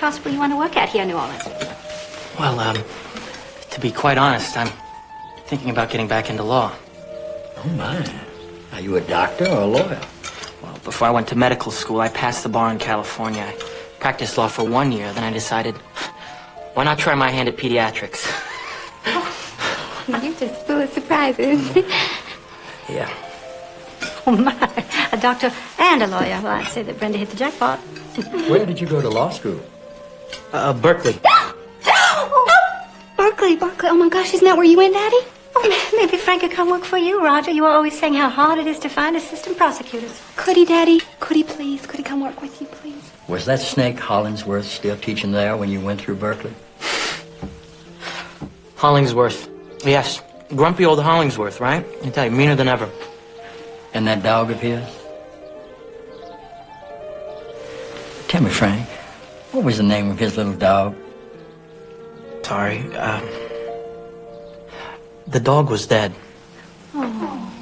possibly you want to work at here in New Orleans? Well, to be quite honest, I'm thinking about getting back into law. Oh, my. Are you a doctor or a lawyer? Well, before I went to medical school, I passed the bar in California. I practiced law for 1 year, then I decided, why not try my hand at pediatrics? You're just full of surprises. Yeah. Oh, my. A doctor and a lawyer. Well, I'd say that Brenda hit the jackpot. Where did you go to law school? Berkeley. Berkeley. Oh, my gosh, isn't that where you went, Daddy? Oh, maybe Frank could come work for you, Roger. You were always saying how hard it is to find assistant prosecutors. Could he, Daddy? Could he, please? Could he come work with you, please? Was that snake Hollingsworth still teaching there when you went through Berkeley? Hollingsworth. Yes. Grumpy old Hollingsworth, right? I tell you, meaner than ever. And that dog of his? Tell me, Frank, what was the name of his little dog? Sorry, the dog was dead. Oh.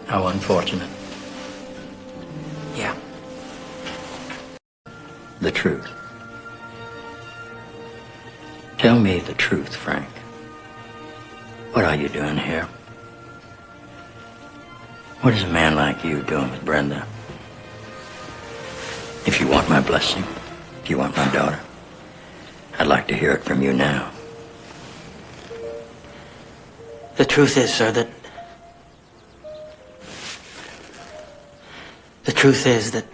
How unfortunate. Yeah. The truth. Tell me the truth, Frank. What are you doing here? What is a man like you doing with Brenda? If you want my blessing, if you want my daughter, I'd like to hear it from you now. The truth is, sir, that... The truth is that...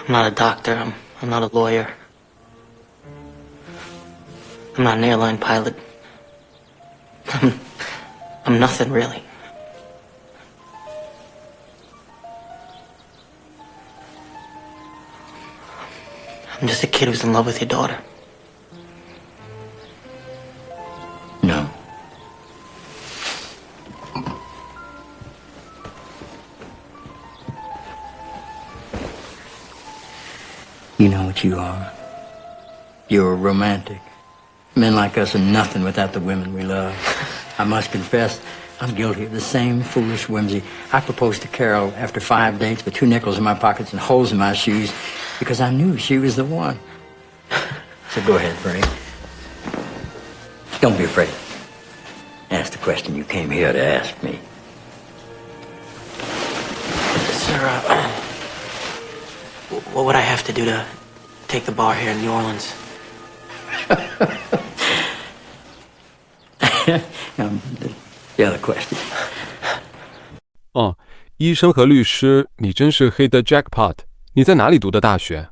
I'm not a doctor, I'm not a lawyer. I'm not an airline pilot. I'm nothing, really. I'm just a kid who's in love with your daughter. No. You know what you are? You're a romantic. Men like us are nothing without the women we love. I must confess, I'm guilty of the same foolish whimsy. I proposed to Carol after 5 dates with 2 nickels in my pockets and holes in my shoes because I knew she was the one. So go ahead, Frank. Don't be afraid. Ask the question you came here to ask me. Sir, what would I have to do to take the bar here in New Orleans? The other question. 哦，医生和律师，你真是 hit the jackpot。你在哪里读的大学？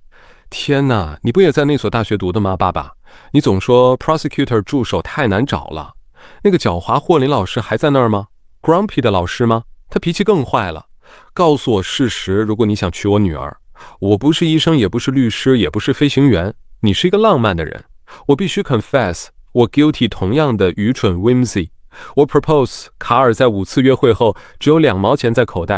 天哪，你不也在那所大学读的吗，爸爸？你总说 prosecutor 助手太难找了。那个狡猾霍林老师还在那儿吗 ？Grumpy 的老师吗？他脾气更坏了。告诉我事实，如果你想娶我女儿。我不是医生，也不是律师，也不是飞行员。你是一个浪漫的人。我必须 confess， 我 guilty 同样的愚蠢 whimsy。我 propose， 卡尔在5次约会后只有2毛钱在口袋，